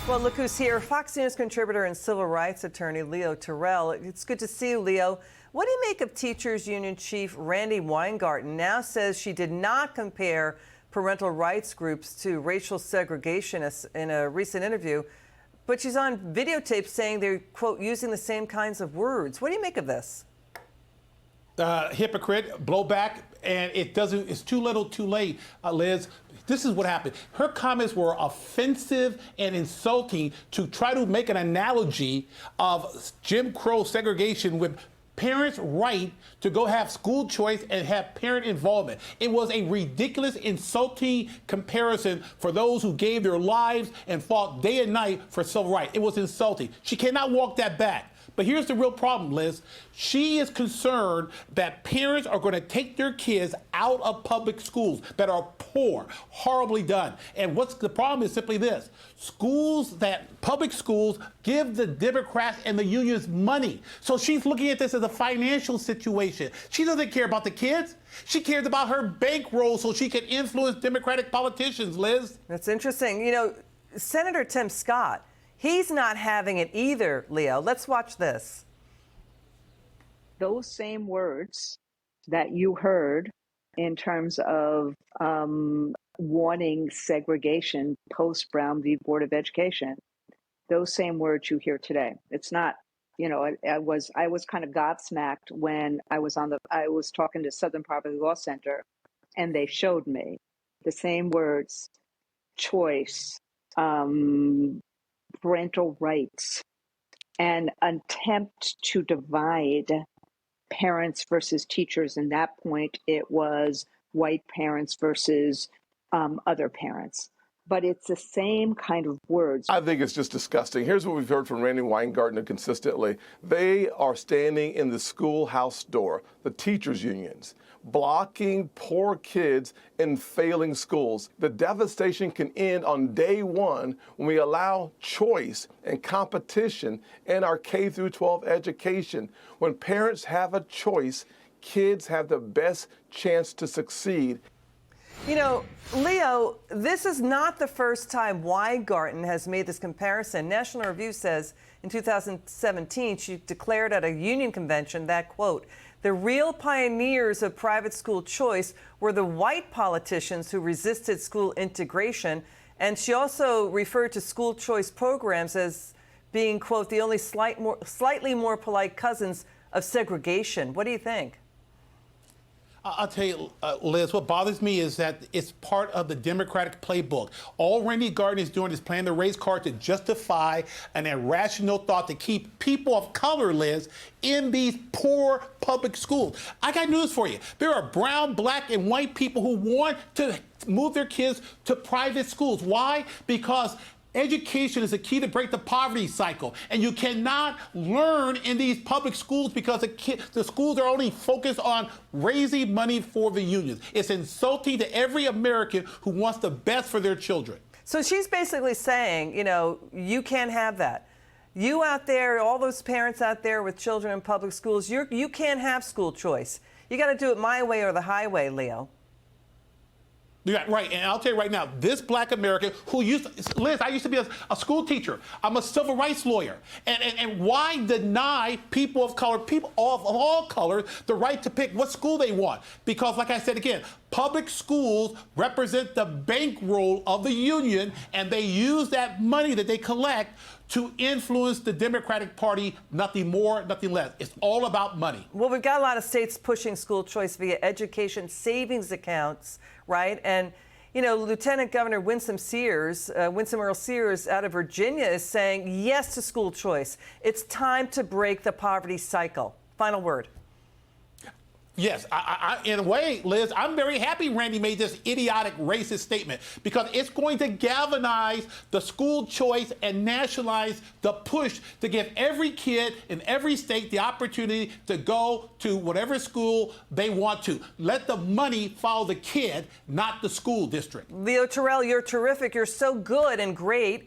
Well, look who's here. Fox News contributor and civil rights attorney Leo Terrell. It's good to see you, Leo. What do you make of Teachers Union Chief Randi Weingarten now says she did not compare parental rights groups to racial segregationists in a recent interview, but she's on videotape saying they're, quote, using the same kinds of words. What do you make of this? Hypocrite, blowback, and it's too little too late, Liz. This is what happened. Her comments were offensive and insulting to try to make an analogy of Jim Crow segregation with parents' right to go have school choice and have parent involvement. It was a ridiculous, insulting comparison for those who gave their lives and fought day and night for civil rights. It was insulting. She cannot walk that back. But here's the real problem, Liz. She is concerned that parents are going to take their kids out of public schools that are poor, horribly done. And what's the problem is simply this. Public schools give the Democrats and the unions money. So she's looking at this as a financial situation. She doesn't care about the kids. She cares about her bankroll so she can influence Democratic politicians, Liz. That's interesting. You know, Senator Tim Scott, he's not having it either, Leo. Let's watch this. Those same words that you heard in terms of wanting segregation post-Brown v. Board of Education, those same words you hear today. It's not, you know, I was kind of gobsmacked when I was talking to Southern Poverty Law Center, and they showed me the same words: choice, parental rights, and attempt to divide parents versus teachers. And that point, it was white parents versus other parents. But it's the same kind of words. I think it's just disgusting. Here's what we've heard from Randi Weingarten consistently. They are standing in the schoolhouse door, the teachers' unions, blocking poor kids in failing schools. The devastation can end on day one when we allow choice and competition in our K through 12 education. When parents have a choice, kids have the best chance to succeed. You know, Leo, this is not the first time Weingarten has made this comparison. National Review says in 2017, she declared at a union convention that, quote, the real pioneers of private school choice were the white politicians who resisted school integration. And she also referred to school choice programs as being, quote, the only slightly more polite cousins of segregation. What do you think? I'll tell you, Liz, what bothers me is that it's part of the Democratic playbook. All Randi Weingarten is doing is playing the race card to justify an irrational thought to keep people of color, Liz, in these poor public schools. I got news for you. There are brown, black, and white people who want to move their kids to private schools. Why? Because education is the key to break the poverty cycle, and you cannot learn in these public schools because the schools are only focused on raising money for the unions. It's insulting to every American who wants the best for their children. So she's basically saying, you know, you can't have that. You out there, all those parents out there with children in public schools, you can't have school choice. You got to do it my way or the highway, Leo. Yeah, right, and I'll tell you right now, this black American who Liz, I used to be a school teacher. I'm a civil rights lawyer. And why deny people of color, people of all colors, the right to pick what school they want? Because, like I said again, public schools represent the bankroll of the union, and they use that money that they collect to influence the Democratic Party, nothing more, nothing less. It's all about money. Well, we've got a lot of states pushing school choice via education savings accounts, right? And, you know, Lieutenant Governor Winsome Earl Sears out of Virginia is saying yes to school choice. It's time to break the poverty cycle. Final word. Yes, in a way, Liz, I'm very happy Randi made this idiotic racist statement because it's going to galvanize the school choice and nationalize the push to give every kid in every state the opportunity to go to whatever school they want to. Let the money follow the kid, not the school district. Leo Terrell, you're terrific. You're so good and great.